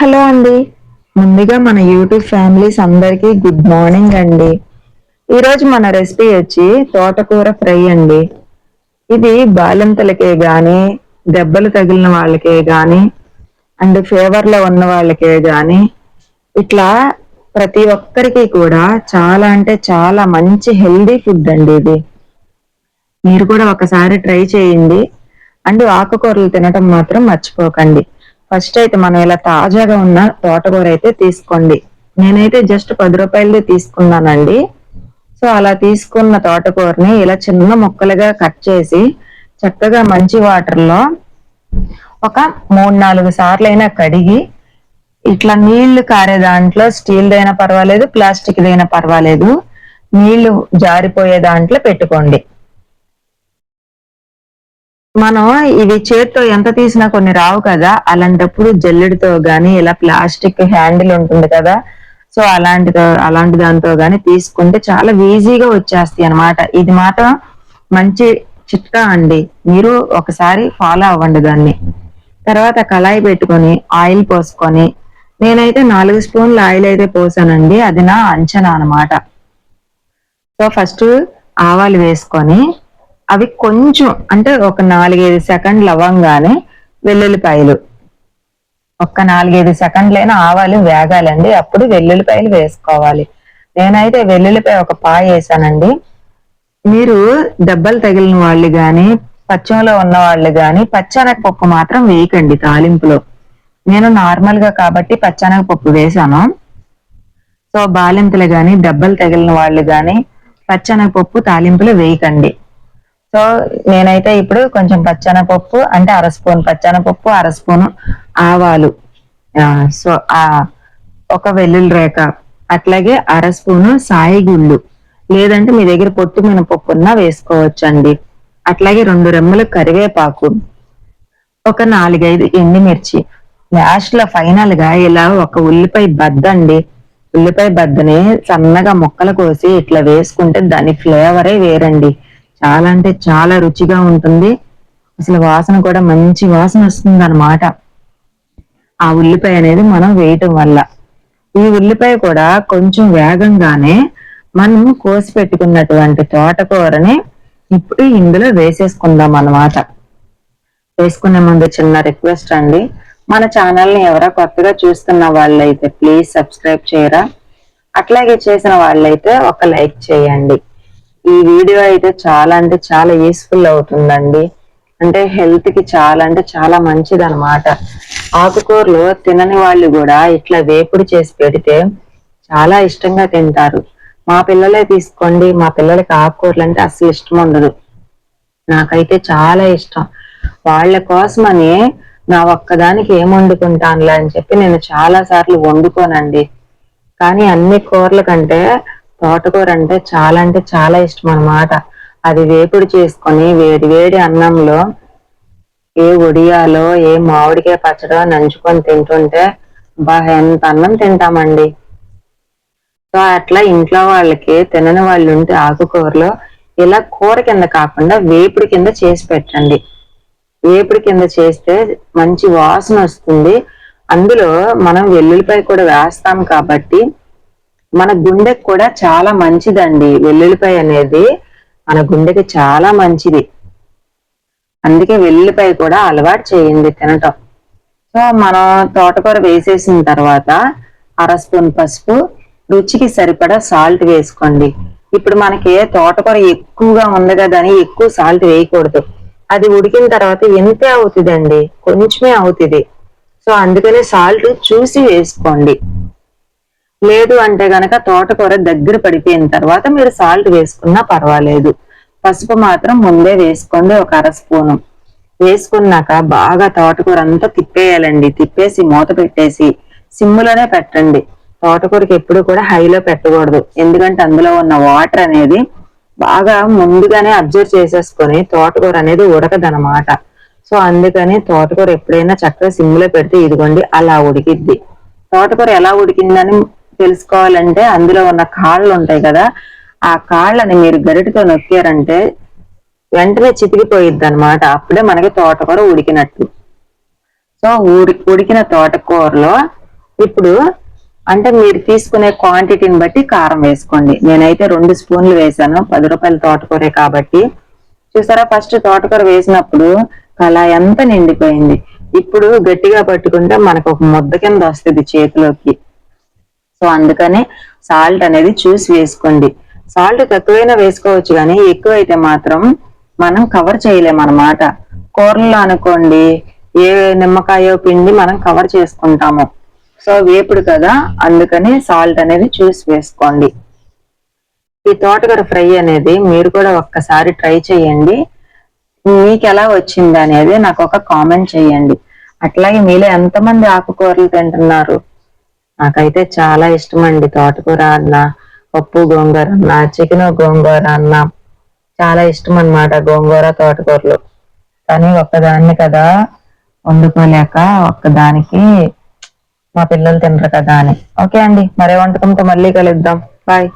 Hello అండి. ముందుగా మన యూట్యూబ్ ఫ్యామిలీస్ అందరికీ గుడ్ మార్నింగ్ అండి. ఈరోజు మన రెసిపీ వచ్చి తోటకూర ఫ్రై అండి. ఇది బాలింతలకే గాని, దెబ్బలు తగిలిన వాళ్ళకే గాని, అండ్ ఫీవర్ లో ఉన్న వాళ్ళకే గాని, ఇట్లా ప్రతి ఒక్కరికి కూడా చాలా అంటే చాలా మంచి హెల్దీ ఫుడ్ అండి ఇది. మీరు కూడా ఒకసారి ట్రై చేయండి. అండ్ ఆకుకూరలు తినటం మాత్రం మర్చిపోకండి. ఫస్ట్ అయితే మనం ఇలా తాజాగా ఉన్న తోటకూర అయితే తీసుకోండి. నేనైతే జస్ట్ 10 రూపాయలది తీసుకున్నానండి. సో అలా తీసుకున్న తోటకూరని ఇలా చిన్న ముక్కలుగా కట్ చేసి చక్కగా మంచి వాటర్ లో ఒక 3-4 సార్లైనా కడిగి ఇట్లా నీళ్లు కారే దాంట్లో స్టీల్ దైనా పర్వాలేదు, ప్లాస్టిక్ దైనా పర్వాలేదు, నీళ్లు జారిపోయే దాంట్లో పెట్టుకోండి. మనం ఇవి చేత్తో ఎంత తీసినా కొన్ని రావు కదా, అలాంటప్పుడు జల్లెడతో గాని ఇలా ప్లాస్టిక్ హ్యాండిల్ ఉంటుంది కదా, సో అలాంటి దాంతో గాని తీసుకుంటే చాలా ఈజీగా వచ్చేస్తాయి అన్నమాట. ఇది మాత్రం మంచి చిట్కా అండి, మీరు ఒకసారి ఫాలో అవ్వండి దాన్ని. తర్వాత కళాయి పెట్టుకొని ఆయిల్ పోసుకొని, నేనైతే 4 స్పూన్ల ఆయిల్ అయితే పోసానండి, అది నా అంచనా అన్నమాట. సో ఫస్ట్ ఆవాలు వేసుకొని అవి కొంచెం అంటే ఒక 4-5 సెకండ్లు అవ్వంగానే వెల్లుల్లిపాయలు, ఒక్క 4-5 సెకండ్లైనా ఆవాలు వేగాలండి, అప్పుడు వెల్లుల్లిపాయలు వేసుకోవాలి. నేనైతే వెల్లుల్లిపాయ ఒక పాయ వేసానండి. మీరు దెబ్బలు తగిలిన వాళ్ళు గాని, పచ్చంలో ఉన్న వాళ్ళు గాని పచ్చెనగపప్పు మాత్రం వేయకండి తాలింపులో. నేను నార్మల్ గా కాబట్టి పచ్చెనగపప్పు వేసాను. సో బాలింతలు గాని, దెబ్బలు తగిలిన వాళ్ళు గాని పచ్చెనగపప్పు తాలింపులో వేయకండి. సో నేనైతే ఇప్పుడు కొంచెం పచ్చెనపప్పు అంటే 1/2 స్పూన్ పచ్చెనపప్పు, 1/2 స్పూన్ ఆవాలు, సో ఒక వెల్లుల్లి రేఖ, అట్లాగే 1/2 స్పూను సాయిగుళ్ళు, లేదంటే మీ దగ్గర పొట్టు మినపప్పు ఉన్నా వేసుకోవచ్చండి. అట్లాగే 2 రెమ్మలు కరివేపాకు, ఒక 4-5 ఎండుమిర్చి, లాస్ట్ లో ఫైనల్ గా ఇలా ఒక ఉల్లిపాయ బద్ద అండి. ఉల్లిపాయ బద్దని సన్నగా ముక్కలు కోసి ఇట్లా వేసుకుంటే దాని ఫ్లేవరే వేరండి. చాలా అంటే చాలా రుచిగా ఉంటుంది. అసలు వాసన కూడా మంచి వాసన వస్తుంది అన్నమాట, ఆ ఉల్లిపాయ అనేది మనం వేయటం వల్ల. ఈ ఉల్లిపాయ కూడా కొంచెం వేగంగానే మనం కోసి పెట్టుకున్నటువంటి తోటకూరని ఇప్పుడు ఇందులో వేసేసుకుందాం అన్నమాట. వేసుకునే ముందు చిన్న రిక్వెస్ట్ అండి, మన ఛానల్ ని ఎవరో కొత్తగా చూస్తున్న వాళ్ళైతే ప్లీజ్ సబ్స్క్రైబ్ చేయరా, అట్లాగే చేసిన వాళ్ళైతే ఒక లైక్ చేయండి. ఈ వీడియో అయితే చాలా అంటే చాలా యూస్ఫుల్ అవుతుందండి. అంటే హెల్త్ కి చాలా అంటే చాలా మంచిది అనమాట. ఆకుకూరలు తినని వాళ్ళు కూడా ఇట్లా వేపుడు చేసి పెడితే చాలా ఇష్టంగా తింటారు. మా పిల్లలే తీసుకోండి, మా పిల్లలకి ఆకుకూరలు అంటే అసలు ఇష్టం ఉండదు, నాకైతే చాలా ఇష్టం. వాళ్ళ కోసమని నా ఒక్కదానికి ఏం వండుకుంటానులే అని చెప్పి నేను చాలా సార్లు వండుకోనండి. కానీ అన్ని కూరల కంటే తోటకూర అంటే చాలా ఇష్టం అన్నమాట. అది వేపుడు చేసుకొని వేడి వేడి అన్నంలో ఏ వడియాలో ఏ మామిడికాయ పచ్చడో నంచుకొని తింటుంటే బా ఎంత అన్నం తింటామండి. సో అట్లా ఇంట్లో వాళ్ళకి తినని వాళ్ళు ఉంటే ఆకుకూరలో ఇలా కూర కింద కాకుండా వేపుడు కింద చేసి పెట్టండి. వేపుడు కింద చేస్తే మంచి వాసన వస్తుంది. అందులో మనం వెల్లుల్లిపాయ కూడా వేస్తాం కాబట్టి మన గుండెకి కూడా చాలా మంచిదండి. వెల్లుల్లిపాయ అనేది మన గుండెకి చాలా మంచిది, అందుకే వెల్లుల్లిపాయ కూడా అలవాటు చేయండి తినటం. సో మనం తోటకూర వేసేసిన తర్వాత 1/2 స్పూన్ పసుపు, రుచికి సరిపడా సాల్ట్ వేసుకోండి. ఇప్పుడు మనకి తోటకూర ఎక్కువగా ఉంది కదా అని ఎక్కువ సాల్ట్ వేయకూడదు, అది ఉడికిన తర్వాత ఎంతే అవుతుందండి, కొంచెమే అవుతుంది. సో అందుకనే సాల్ట్ చూసి వేసుకోండి. లేదు అంటే గనక తోటకూర దగ్గర పడిపోయిన తర్వాత మీరు సాల్ట్ వేసుకున్నా పర్వాలేదు. పసుపు మాత్రం ముందే వేసుకోండి, ఒక 1/2 స్పూను వేసుకున్నాక బాగా తోటకూర అంతా తిప్పేయాలండి. తిప్పేసి మూత పెట్టేసి సిమ్లోనే పెట్టండి. తోటకూరకి ఎప్పుడు కూడా హైలో పెట్టకూడదు, ఎందుకంటే అందులో ఉన్న వాటర్ అనేది బాగా ముందుగానే అబ్జర్వ్ చేసేసుకొని తోటకూర అనేది ఉడకదనమాట. సో అందుకని తోటకూర ఎప్పుడైనా చక్కగా సిమ్లో పెడితే ఇదిగోండి అలా ఉడికిద్ది. తోటకూర ఎలా ఉడికిందని తెలుసుకోవాలంటే అందులో ఉన్న కాళ్ళు ఉంటాయి కదా, ఆ కాళ్ళని మీరు గరిటతో నొక్కారంటే వెంటనే చితికిపోయిద్ది అనమాట, అప్పుడే మనకి తోటకూర ఉడికినట్టు. సో ఉడికిన తోటకూరలో ఇప్పుడు అంటే మీరు తీసుకునే క్వాంటిటీని బట్టి కారం వేసుకోండి. నేనైతే 2 స్పూన్లు వేసాను, 10 రూపాయల తోటకూరే కాబట్టి. చూసారా, ఫస్ట్ తోటకూర వేసినప్పుడు కళాయి అంతా నిండిపోయింది. ఇప్పుడు గట్టిగా పట్టుకుంటే మనకు ఒక ముద్ద కింద వస్తుంది చేతిలోకి. సో అందుకనే సాల్ట్ అనేది చూసి వేసుకోండి. సాల్ట్ తక్కువైనా వేసుకోవచ్చు, కానీ ఎక్కువైతే మాత్రం మనం కవర్ చేయలేమన్నమాట. కూరల్లో అనుకోండి, ఏ నిమ్మకాయో పిండి మనం కవర్ చేసుకుంటాము. సో వేపుడు కదా, అందుకని సాల్ట్ అనేది చూసి వేసుకోండి. ఈ తోటకూర ఫ్రై అనేది మీరు కూడా ఒక్కసారి ట్రై చేయండి. మీకు ఎలా వచ్చింది అనేది నాకు ఒక కామెంట్ చేయండి. అట్లాగే మీలో ఎంతమంది ఆకుకూరలు తింటున్నారు? నాకైతే చాలా ఇష్టం అండి తోటకూర అన్న, పప్పు గోంగూర అన్న, చికెన్ గోంగూర అన్న చాలా ఇష్టం అన్నమాట, గోంగూర తోటకూరలు. కానీ ఒక్కదాన్ని కదా వండుకోలేక, ఒక్కదానికి మా పిల్లలు తినరు కదా అని. ఓకే అండి, మరే వంటకంతో మళ్ళీ కలుద్దాం. బాయ్.